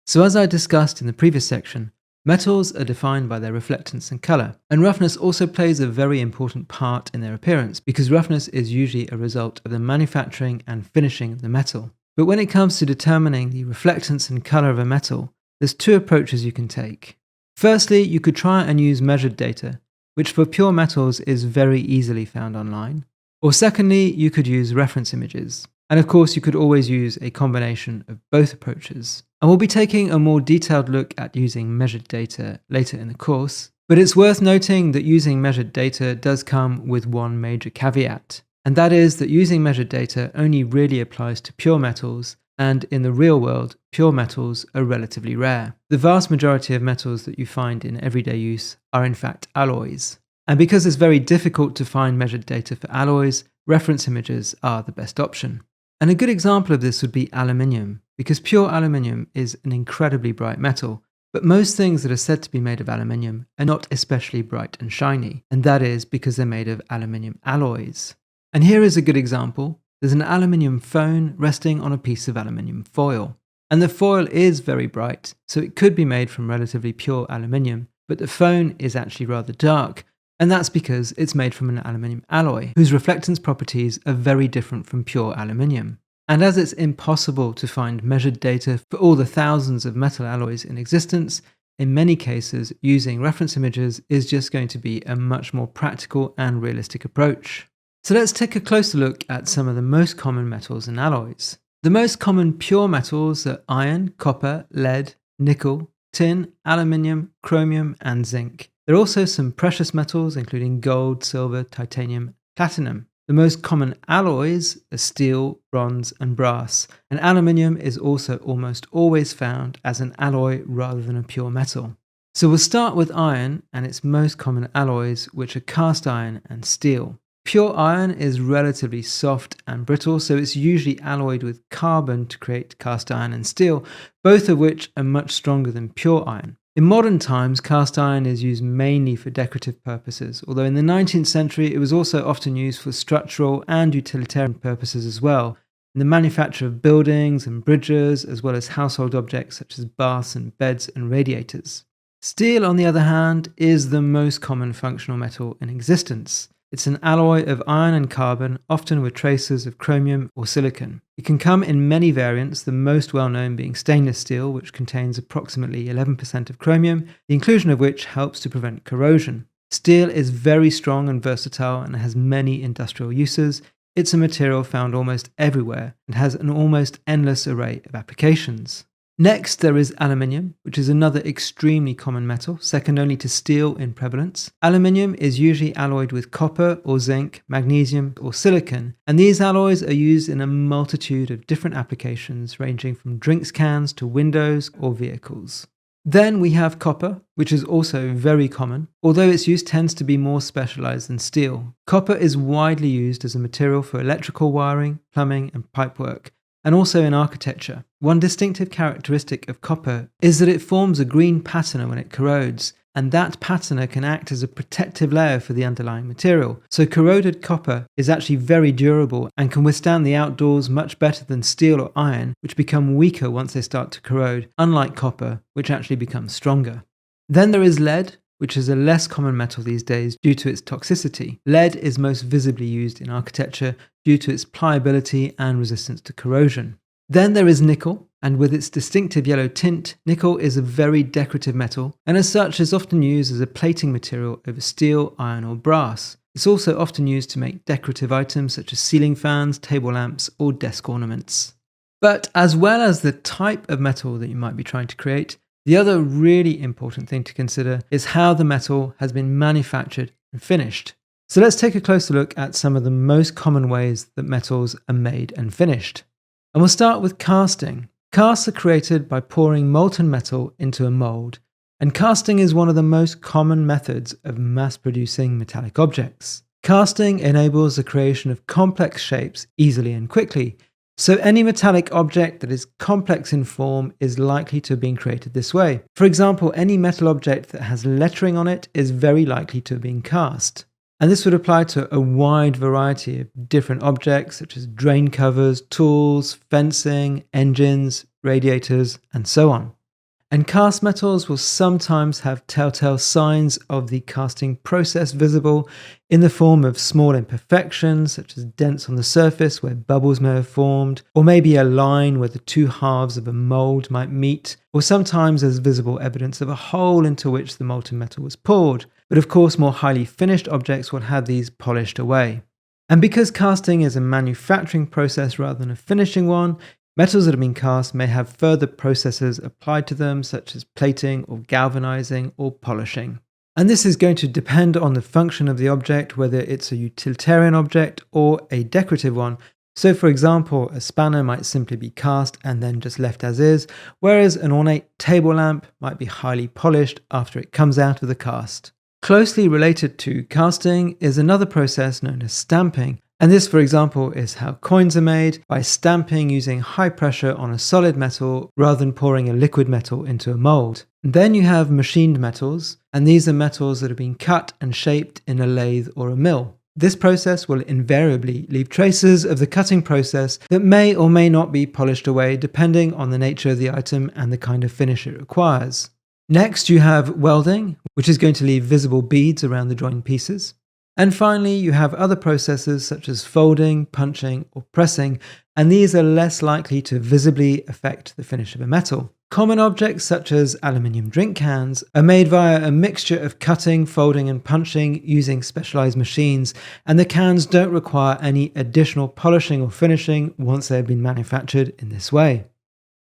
So as I discussed in the previous section, metals are defined by their reflectance and colour, and roughness also plays a very important part in their appearance because roughness is usually a result of the manufacturing and finishing of the metal. But when it comes to determining the reflectance and colour of a metal, there's two approaches you can take. Firstly, you could try and use measured data, which for pure metals is very easily found online. Or secondly, you could use reference images. And of course, you could always use a combination of both approaches. And we'll be taking a more detailed look at using measured data later in the course. But it's worth noting that using measured data does come with one major caveat. And that is that using measured data only really applies to pure metals, and in the real world, pure metals are relatively rare. The vast majority of metals that you find in everyday use are in fact alloys. And because it's very difficult to find measured data for alloys, reference images are the best option. And a good example of this would be aluminium, because pure aluminium is an incredibly bright metal, but most things that are said to be made of aluminium are not especially bright and shiny, and that is because they're made of aluminium alloys. And here is a good example. There's an aluminium phone resting on a piece of aluminium foil. And the foil is very bright, so it could be made from relatively pure aluminium, but the phone is actually rather dark, and that's because it's made from an aluminium alloy, whose reflectance properties are very different from pure aluminium. And as it's impossible to find measured data for all the thousands of metal alloys in existence, in many cases, using reference images is just going to be a much more practical and realistic approach. So let's take a closer look at some of the most common metals and alloys. The most common pure metals are iron, copper, lead, nickel, tin, aluminium, chromium, and zinc. There are also some precious metals, including gold, silver, titanium, platinum. The most common alloys are steel, bronze, and brass, and aluminium is also almost always found as an alloy rather than a pure metal. So we'll start with iron and its most common alloys, which are cast iron and steel. Pure iron is relatively soft and brittle, so it's usually alloyed with carbon to create cast iron and steel, both of which are much stronger than pure iron. In modern times, cast iron is used mainly for decorative purposes, although in the 19th century it was also often used for structural and utilitarian purposes as well, in the manufacture of buildings and bridges, as well as household objects such as baths and beds and radiators. Steel, on the other hand, is the most common functional metal in existence. It's an alloy of iron and carbon, often with traces of chromium or silicon. It can come in many variants, the most well-known being stainless steel, which contains approximately 11% of chromium, the inclusion of which helps to prevent corrosion. Steel is very strong and versatile and has many industrial uses. It's a material found almost everywhere and has an almost endless array of applications. Next, there is aluminium, which is another extremely common metal, second only to steel in prevalence. Aluminium is usually alloyed with copper or zinc, magnesium or silicon, and these alloys are used in a multitude of different applications ranging from drinks cans to windows or vehicles. Then we have copper, which is also very common, although its use tends to be more specialized than steel. Copper is widely used as a material for electrical wiring, plumbing and pipework, and also in architecture. One distinctive characteristic of copper is that it forms a green patina when it corrodes, and that patina can act as a protective layer for the underlying material. So corroded copper is actually very durable and can withstand the outdoors much better than steel or iron, which become weaker once they start to corrode, unlike copper, which actually becomes stronger. Then there is lead, which is a less common metal these days due to its toxicity. Lead is most visibly used in architecture due to its pliability and resistance to corrosion. Then there is nickel, and with its distinctive yellow tint, nickel is a very decorative metal, and as such is often used as a plating material over steel, iron or brass. It's also often used to make decorative items such as ceiling fans, table lamps or desk ornaments. But as well as the type of metal that you might be trying to create, the other really important thing to consider is how the metal has been manufactured and finished. So let's take a closer look at some of the most common ways that metals are made and finished. And we'll start with casting. Casts are created by pouring molten metal into a mold, and casting is one of the most common methods of mass-producing metallic objects. Casting enables the creation of complex shapes easily and quickly, so any metallic object that is complex in form is likely to have been created this way. For example, any metal object that has lettering on it is very likely to have been cast. And this would apply to a wide variety of different objects such as drain covers, tools, fencing, engines, radiators, and so on. And cast metals will sometimes have telltale signs of the casting process visible in the form of small imperfections, such as dents on the surface where bubbles may have formed, or maybe a line where the two halves of a mold might meet, or sometimes as visible evidence of a hole into which the molten metal was poured. But of course, more highly finished objects will have these polished away. And because casting is a manufacturing process rather than a finishing one, metals that have been cast may have further processes applied to them, such as plating or galvanizing or polishing. And this is going to depend on the function of the object, whether it's a utilitarian object or a decorative one. So for example, a spanner might simply be cast and then just left as is, whereas an ornate table lamp might be highly polished after it comes out of the cast. Closely related to casting is another process known as stamping. And this, for example, is how coins are made, by stamping using high pressure on a solid metal rather than pouring a liquid metal into a mold. Then you have machined metals, and these are metals that have been cut and shaped in a lathe or a mill. This process will invariably leave traces of the cutting process that may or may not be polished away depending on the nature of the item and the kind of finish it requires. Next, you have welding, which is going to leave visible beads around the joined pieces. And finally, you have other processes such as folding, punching, or pressing, and these are less likely to visibly affect the finish of a metal. Common objects such as aluminium drink cans are made via a mixture of cutting, folding, and punching using specialized machines, and the cans don't require any additional polishing or finishing once they have been manufactured in this way.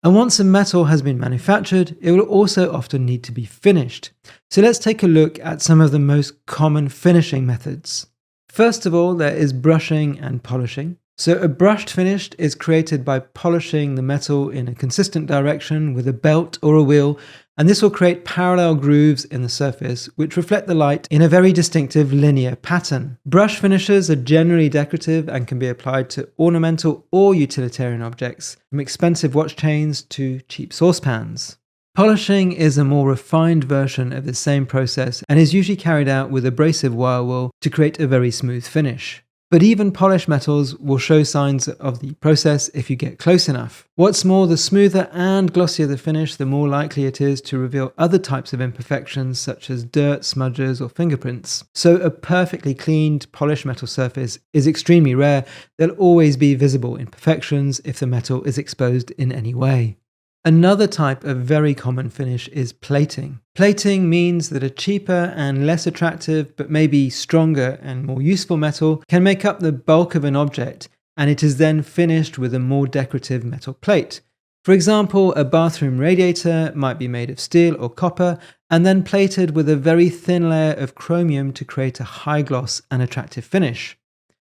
And once a metal has been manufactured, it will also often need to be finished. So let's take a look at some of the most common finishing methods. First of all, there is brushing and polishing. So a brushed finish is created by polishing the metal in a consistent direction with a belt or a wheel, and this will create parallel grooves in the surface which reflect the light in a very distinctive linear pattern. Brush finishes are generally decorative and can be applied to ornamental or utilitarian objects, from expensive watch chains to cheap saucepans. Polishing is a more refined version of the same process and is usually carried out with abrasive wire wool to create a very smooth finish. But even polished metals will show signs of the process if you get close enough. What's more, the smoother and glossier the finish, the more likely it is to reveal other types of imperfections such as dirt, smudges, or fingerprints. So a perfectly cleaned, polished metal surface is extremely rare. There'll always be visible imperfections if the metal is exposed in any way. Another type of very common finish is plating. Plating means that a cheaper and less attractive, but maybe stronger and more useful metal can make up the bulk of an object, and it is then finished with a more decorative metal plate. For example, a bathroom radiator might be made of steel or copper, and then plated with a very thin layer of chromium to create a high gloss and attractive finish.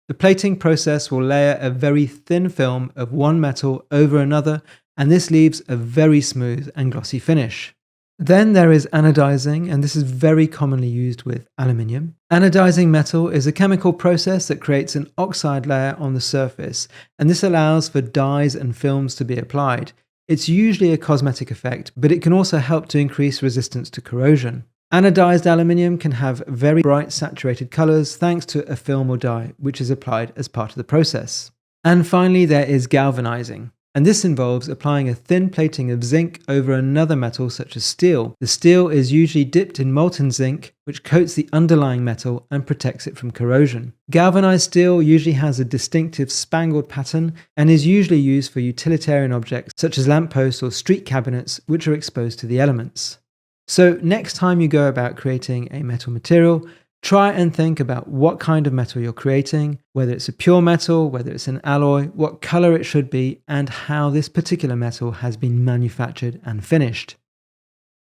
The plating process will layer a very thin film of one metal over another, and this leaves a very smooth and glossy finish. Then there is anodizing, and this is very commonly used with aluminium. Anodizing metal is a chemical process that creates an oxide layer on the surface, and this allows for dyes and films to be applied. It's usually a cosmetic effect, but it can also help to increase resistance to corrosion. Anodized aluminium can have very bright saturated colors thanks to a film or dye, which is applied as part of the process. And finally, there is galvanizing. And this involves applying a thin plating of zinc over another metal such as steel. The steel is usually dipped in molten zinc, which coats the underlying metal and protects it from corrosion. Galvanized steel usually has a distinctive spangled pattern and is usually used for utilitarian objects such as lampposts or street cabinets, which are exposed to the elements. So next time you go about creating a metal material, try and think about what kind of metal you're creating, whether it's a pure metal, whether it's an alloy, what color it should be, and how this particular metal has been manufactured and finished.